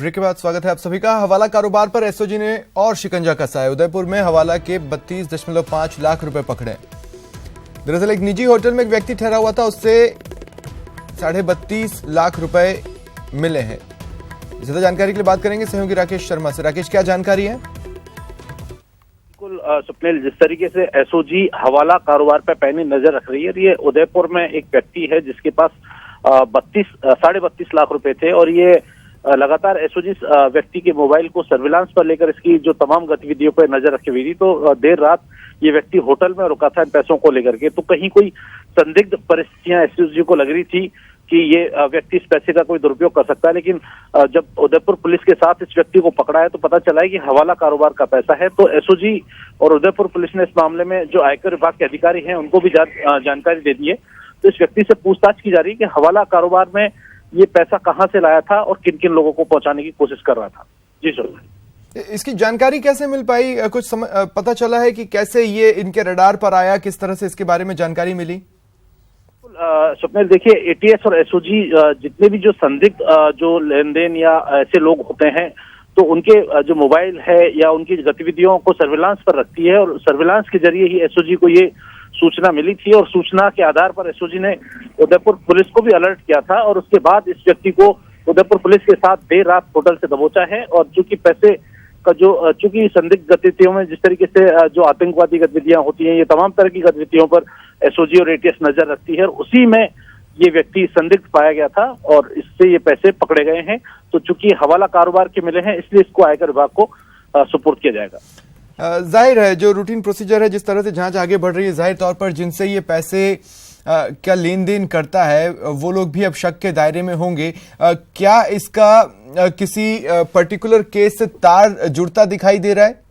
Break के बाद स्वागत है आप सभी का। हवाला कारोबार पर एसओजी ने और शिकंजा कसा है। उदयपुर में हवाला के 32.5 लाख रुपए पकड़े। दरअसल एक निजी होटल में एक व्यक्ति ठहरा हुआ था, उससे 32.5 लाख रुपए मिले हैं। ज्यादा जानकारी के लिए बात करेंगे सहयोगी राकेश शर्मा से। राकेश, क्या जानकारी है? बिल्कुल स्वप्निल, जिस तरीके से एसओजी हवाला कारोबार पर पैनी नजर रख रही है, ये उदयपुर में एक व्यक्ति है जिसके पास 32.5 लाख रुपए थे और ये लगातार एसओजी व्यक्ति के मोबाइल को सर्विलांस पर लेकर इसकी जो तमाम गतिविधियों पर नजर रखी हुई थी। तो देर रात ये व्यक्ति होटल में रुका था इन पैसों को लेकर के। तो कहीं कोई संदिग्ध परिस्थितियां एसओजी को लग रही थी कि ये व्यक्ति इस पैसे का कोई दुरुपयोग कर सकता है, लेकिन जब उदयपुर पुलिस के साथ इस व्यक्ति को पकड़ा है तो पता चला है कि हवाला कारोबार का पैसा है। तो एसओजी और उदयपुर पुलिस ने इस मामले में जो आयकर विभाग के अधिकारी हैं उनको भी जानकारी दे दी है। तो इस व्यक्ति से पूछताछ की जा रही है कि हवाला कारोबार में ये पैसा कहां से लाया था और किन किन लोगों को पहुंचाने की कोशिश कर रहा था। जी सर, इसकी जानकारी कैसे मिल पाई? कुछ पता चला है कि कैसे ये इनके रडार पर आया, किस तरह से इसके बारे में जानकारी मिली? स्वप्निल, देखिए, एटीएस और एसओजी जितने भी जो संदिग्ध जो लेन देन या ऐसे लोग होते हैं तो उनके जो मोबाइल है या उनकी गतिविधियों को सर्विलांस पर रखती है और सर्विलांस के जरिए ही एसओजी को ये सूचना मिली थी और सूचना के आधार पर एसओजी ने उदयपुर पुलिस को भी अलर्ट किया था और उसके बाद इस व्यक्ति को उदयपुर पुलिस के साथ देर रात होटल से दबोचा है। और चूंकि पैसे का जो चूंकि संदिग्ध गतिविधियों में जिस तरीके से जो आतंकवादी गतिविधियां होती हैं, ये तमाम तरह की गतिविधियों पर एसओजी और एटीएस नजर रखती है और उसी में ये व्यक्ति संदिग्ध पाया गया था और इससे ये पैसे पकड़े गए हैं। तो चूंकि हवाला कारोबार के मिले हैं इसलिए इसको आयकर विभाग को सुपुर्द किया जाएगा। जाहिर है जो रूटीन प्रोसीजर है, जिस तरह से जांच आगे बढ़ रही है, जाहिर तौर पर जिनसे ये पैसे क्या लेन देन करता है वो लोग भी अब शक के दायरे में होंगे। क्या इसका किसी पर्टिकुलर केस से तार जुड़ता दिखाई दे रहा है?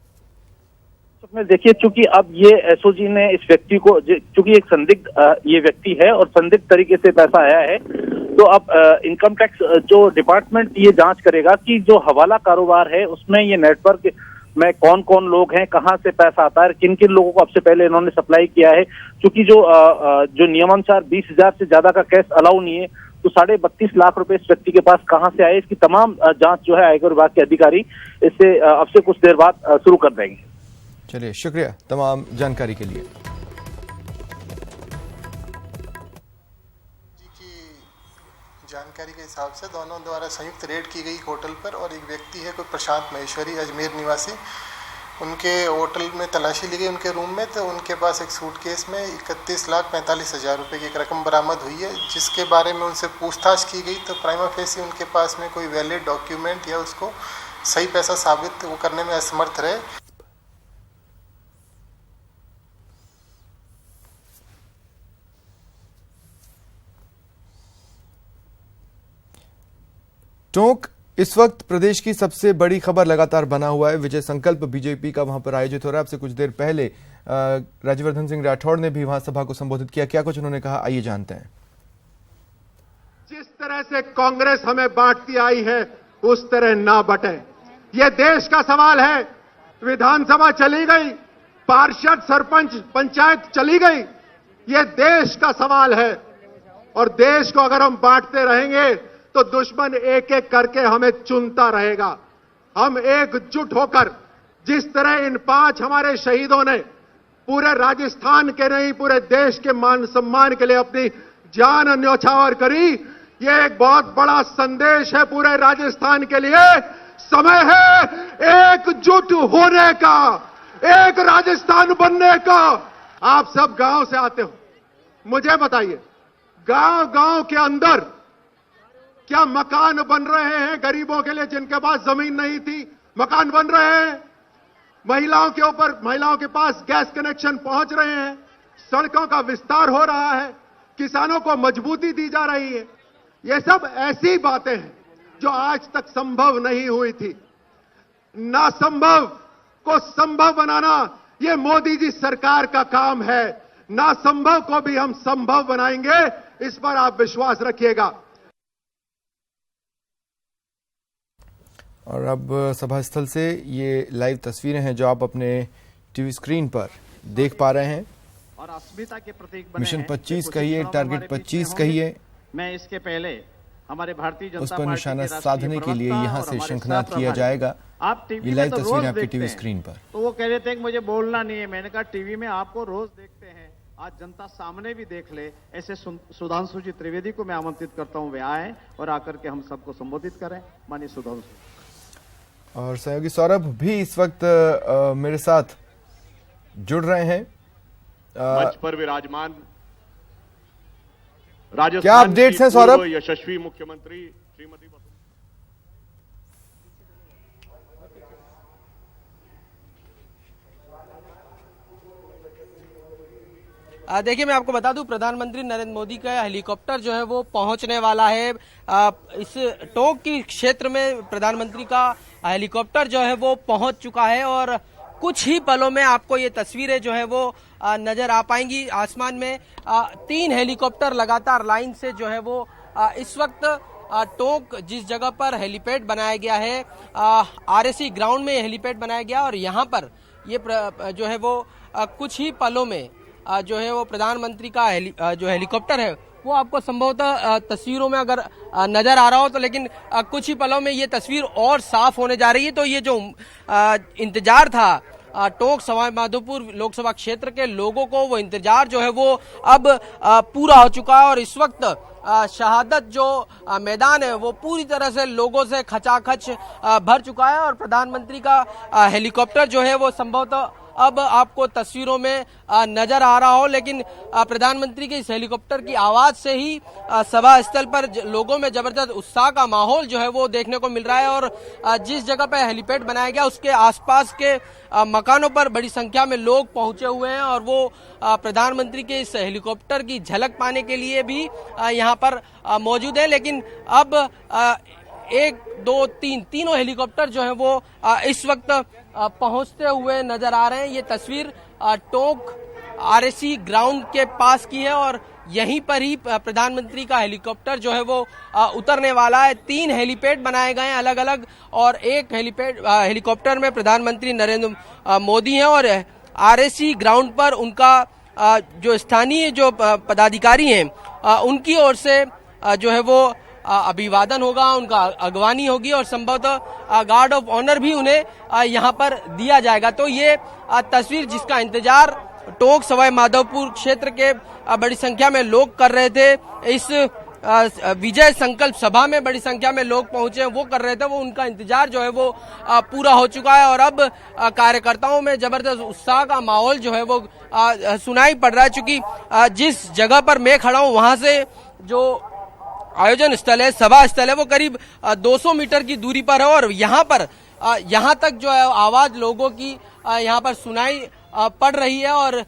तो देखिए, चूंकि अब ये एसओजी ने इस व्यक्ति को, चूंकि एक संदिग्ध ये व्यक्ति है और संदिग्ध तरीके से पैसा आया है, तो अब इनकम टैक्स जो डिपार्टमेंट ये जांच करेगा कि जो हवाला कारोबार है उसमें ये नेटवर्क में कौन कौन लोग हैं, कहां से पैसा आता है, किन किन लोगों को अब से पहले इन्होंने सप्लाई किया है। क्योंकि जो नियमानुसार 20,000 से ज्यादा का कैश अलाउ नहीं है, तो 32.5 लाख रुपए इस व्यक्ति के पास कहां से आए, इसकी तमाम जांच जो है आयकर विभाग के अधिकारी इससे अब से कुछ देर बाद शुरू कर देंगे। चलिए, शुक्रिया तमाम जानकारी के लिए। जानकारी के हिसाब से दोनों द्वारा संयुक्त रेड की गई होटल पर और एक व्यक्ति है कोई प्रशांत महेश्वरी अजमेर निवासी, उनके होटल में तलाशी ली गई उनके रूम में। तो उनके पास एक सूटकेस में 31,45,000 रुपये की एक रकम बरामद हुई है, जिसके बारे में उनसे पूछताछ की गई तो प्राइमा फेसी उनके पास में कोई वैलिड डॉक्यूमेंट या उसको सही पैसा साबित वो करने में असमर्थ रहे। टोंक इस वक्त प्रदेश की सबसे बड़ी खबर लगातार बना हुआ है। विजय संकल्प बीजेपी का वहां पर आयोजित हो रहा है। आपसे कुछ देर पहले राज्यवर्धन सिंह राठौड़ ने भी वहां सभा को संबोधित किया। क्या कुछ उन्होंने कहा, आइए जानते हैं। जिस तरह से कांग्रेस हमें बांटती आई है उस तरह ना बटे। यह देश का सवाल है। विधानसभा चली गई, पार्षद सरपंच पंचायत चली गई, यह देश का सवाल है और देश को अगर हम बांटते रहेंगे तो दुश्मन एक एक करके हमें चुनता रहेगा। हम एकजुट होकर, जिस तरह इन 5 हमारे शहीदों ने पूरे राजस्थान के नहीं पूरे देश के मान सम्मान के लिए अपनी जान न्यौछावर करी, यह एक बहुत बड़ा संदेश है पूरे राजस्थान के लिए। समय है एकजुट होने का, एक राजस्थान बनने का। आप सब गांव से आते हो, मुझे बताइए, गांव के अंदर क्या मकान बन रहे हैं गरीबों के लिए जिनके पास जमीन नहीं थी? मकान बन रहे हैं। महिलाओं के पास गैस कनेक्शन पहुंच रहे हैं। सड़कों का विस्तार हो रहा है। किसानों को मजबूती दी जा रही है। ये सब ऐसी बातें हैं जो आज तक संभव नहीं हुई थी। नासंभव को संभव बनाना ये मोदी जी सरकार का काम है। नासंभव को भी हम संभव बनाएंगे, इस पर आप विश्वास रखिएगा। और अब सभा स्थल से ये लाइव तस्वीरें हैं जो आप अपने टीवी स्क्रीन पर देख पा रहे हैं। और अस्मिता के प्रतीक बने मिशन 25 कहिए, टारगेट 25 कहिए। मैं इसके पहले हमारे भारतीय जनता उस पर पार्टी निशाना के राष्ट्रीय साधने के लिए प्रवक्ता यहाँ और से हमारे शंखनाद सह किया प्रभारी। जाएगा। आप टीवी ये में लाइव तो तस्वीरें रोज आपकी देखते टीवी हैं। स्क्रीन पर। तो वो कह रहे थे कि मुझे बोलना नहीं है। मैंने कहा टीवी में आपको रोज देखते हैं, आज जनता सामने भी देख ले। ऐसे सुधांशु जी त्रिवेदी को मैं आमंत्रित करता हूं, वे आए और आकर के हम सबको संबोधित करें। माननीय सुधांशु और सहयोगी सौरभ भी इस वक्त मेरे साथ जुड़ रहे हैं। मंच पर विराजमान राजस्थान क्या अपडेट्स हैं सौरभ? यशस्वी मुख्यमंत्री श्रीमती देखिए, मैं आपको बता दूं, प्रधानमंत्री नरेंद्र मोदी का हेलीकॉप्टर जो है वो पहुंचने वाला है। इस टोंक की क्षेत्र में प्रधानमंत्री का हेलीकॉप्टर जो है वो पहुंच चुका है और कुछ ही पलों में आपको ये तस्वीरें जो है वो नजर आ पाएंगी। आसमान में 3 हेलीकॉप्टर लगातार लाइन से जो है वो इस वक्त टोंक जिस जगह पर हेलीपैड बनाया गया है, आरएसी ग्राउंड में हेलीपैड बनाया गया और यहाँ पर ये जो है वो कुछ ही पलों में जो है वो प्रधानमंत्री का जो हेलीकॉप्टर है वो आपको संभवतः तस्वीरों में अगर नजर आ रहा हो तो, लेकिन कुछ ही पलों में ये तस्वीर और साफ होने जा रही है। तो ये जो इंतजार था टोंक सवाई माधोपुर लोकसभा क्षेत्र के लोगों को, वो इंतजार जो है वो अब पूरा हो चुका है और इस वक्त शहादत जो मैदान है वो पूरी तरह से लोगों से खचाखच भर चुका है और प्रधानमंत्री का हेलीकॉप्टर जो है वो संभवतः अब आपको तस्वीरों में नजर आ रहा हो, लेकिन प्रधानमंत्री के इस हेलीकॉप्टर की आवाज से ही सभा स्थल पर लोगों में जबरदस्त उत्साह का माहौल जो है वो देखने को मिल रहा है और जिस जगह पर हेलीपैड बनाया गया उसके आसपास के मकानों पर बड़ी संख्या में लोग पहुंचे हुए हैं और वो प्रधानमंत्री के इस हेलीकॉप्टर की झलक पाने के लिए भी यहाँ पर मौजूद है। लेकिन अब 1, 2, 3 तीनों हेलीकॉप्टर जो है वो इस वक्त पहुंचते हुए नजर आ रहे हैं। ये तस्वीर टोंक आरएसी ग्राउंड के पास की है और यहीं पर ही प्रधानमंत्री का हेलीकॉप्टर जो है वो उतरने वाला है। 3 हेलीपैड बनाए गए हैं अलग अलग और एक हेलीकॉप्टर में प्रधानमंत्री नरेंद्र मोदी हैं और आरएसी ग्राउंड पर उनका जो स्थानीय जो पदाधिकारी हैं उनकी ओर से जो है वो अभिवादन होगा, उनका अगवानी होगी और संभवतः गार्ड ऑफ ऑनर भी उन्हें यहाँ पर दिया जाएगा। तो ये तस्वीर जिसका इंतजार टोंक सवाई माधोपुर क्षेत्र के बड़ी संख्या में लोग कर रहे थे, इस विजय संकल्प सभा में बड़ी संख्या में लोग पहुंचे वो कर रहे थे, वो उनका इंतजार जो है वो पूरा हो चुका है और अब कार्यकर्ताओं में जबरदस्त उत्साह का माहौल जो है वो सुनाई पड़ रहा है। चूंकि जिस जगह पर मैं खड़ा हूँ वहां से जो आयोजन स्थल है, सभा स्थल है, वो करीब 200 मीटर की दूरी पर है और यहाँ पर यहाँ तक जो है आवाज लोगों की यहाँ पर सुनाई पड़ रही है और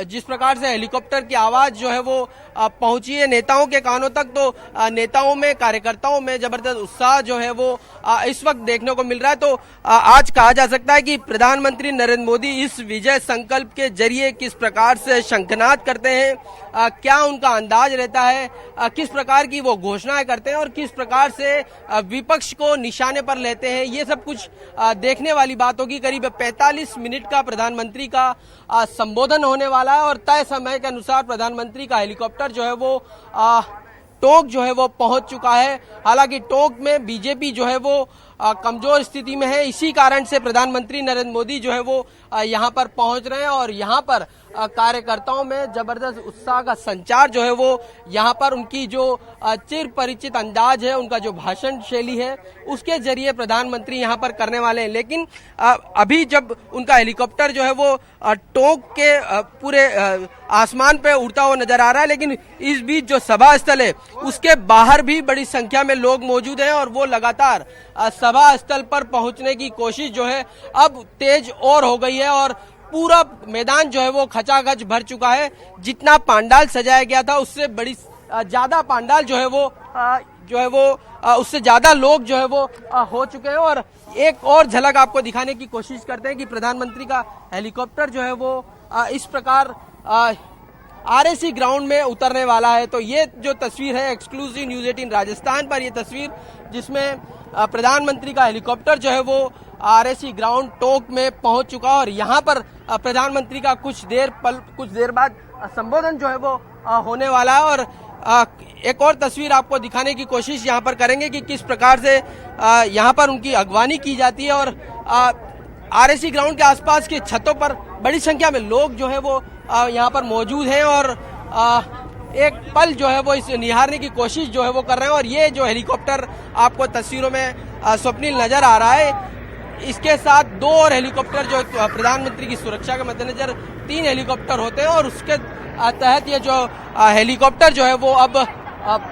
जिस प्रकार से हेलीकॉप्टर की आवाज जो है वो पहुंची है नेताओं के कानों तक, तो नेताओं में, कार्यकर्ताओं में जबरदस्त उत्साह जो है वो इस वक्त देखने को मिल रहा है। तो आज कहा जा सकता है कि प्रधानमंत्री नरेंद्र मोदी इस विजय संकल्प के जरिए किस प्रकार से शंखनाद करते हैं, क्या उनका अंदाज रहता है, किस प्रकार की वो घोषणाएं करते हैं और किस प्रकार से विपक्ष को निशाने पर लेते हैं, ये सब कुछ देखने वाली बात होगी। करीब 45 मिनट का प्रधानमंत्री का संबोधन होने वाला है और तय समय के अनुसार प्रधानमंत्री का हेलीकॉप्टर जो है वो टोंक जो है वो पहुंच चुका है। हालांकि टोंक में बीजेपी जो है वो कमजोर स्थिति में है, इसी कारण से प्रधानमंत्री नरेंद्र मोदी जो है वो यहाँ पर पहुंच रहे हैं और यहाँ पर कार्यकर्ताओं में जबरदस्त उत्साह का संचार जो है वो यहाँ पर उनकी जो चिर परिचित अंदाज है, उनका जो भाषण शैली है, उसके जरिए प्रधानमंत्री यहाँ पर करने वाले हैं। लेकिन अभी जब उनका हेलीकॉप्टर जो है वो टोंक के पूरे आसमान पे उड़ता हुआ नजर आ रहा है, लेकिन इस बीच जो सभा स्थल है उसके बाहर भी बड़ी संख्या में लोग मौजूद हैं और वो लगातार सभा स्थल पर पहुंचने की कोशिश जो है अब तेज और हो गई है और पूरा मैदान जो है वो खचाखच भर चुका है। जितना पंडाल सजाया गया था उससे बड़ी ज्यादा पंडाल जो है वो उससे ज्यादा लोग जो है वो हो चुके हैं और एक और झलक आपको दिखाने की कोशिश करते हैं कि प्रधानमंत्री का हेलीकॉप्टर जो है वो इस प्रकार आरएसी ग्राउंड में उतरने वाला है। तो ये जो तस्वीर है एक्सक्लूसिव न्यूज 18 राजस्थान पर, ये तस्वीर जिसमें प्रधानमंत्री का हेलीकॉप्टर जो है वो आरएसी ग्राउंड टोंक में पहुंच चुका और यहाँ पर प्रधानमंत्री का कुछ देर बाद संबोधन जो है वो होने वाला है और एक और तस्वीर आपको दिखाने की कोशिश यहाँ पर करेंगे कि किस प्रकार से यहाँ पर उनकी अगवानी की जाती है। और आरएसी ग्राउंड के आसपास की छतों पर बड़ी संख्या में लोग जो है वो यहाँ पर मौजूद हैं और एक पल जो है वो इस निहारने की कोशिश जो है वो कर रहे हैं। और ये जो हेलीकॉप्टर आपको तस्वीरों में स्वप्निल नजर आ रहा है, इसके साथ 2 और हेलीकॉप्टर जो प्रधानमंत्री की सुरक्षा के मद्देनजर 3 हेलीकॉप्टर होते हैं। और उसके तहत ये जो हेलीकॉप्टर जो है वो अब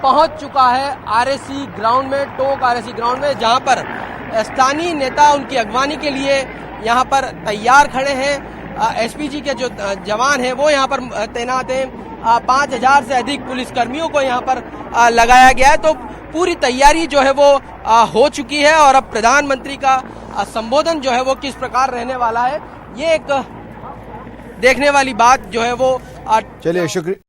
पहुंच चुका है आरएसी ग्राउंड में, टोंक आरएसी ग्राउंड में, जहां पर स्थानीय नेता उनकी अगवानी के लिए यहां पर तैयार खड़े हैं। एसपीजी के जो जवान हैं वो यहां पर तैनात हैं। 5000 से अधिक पुलिसकर्मियों को यहां पर लगाया गया है। तो पूरी तैयारी जो है वो हो चुकी है। और अब प्रधानमंत्री का संबोधन जो है वो किस प्रकार रहने वाला है, ये एक देखने वाली बात जो है वो चलिए शुक्रिया।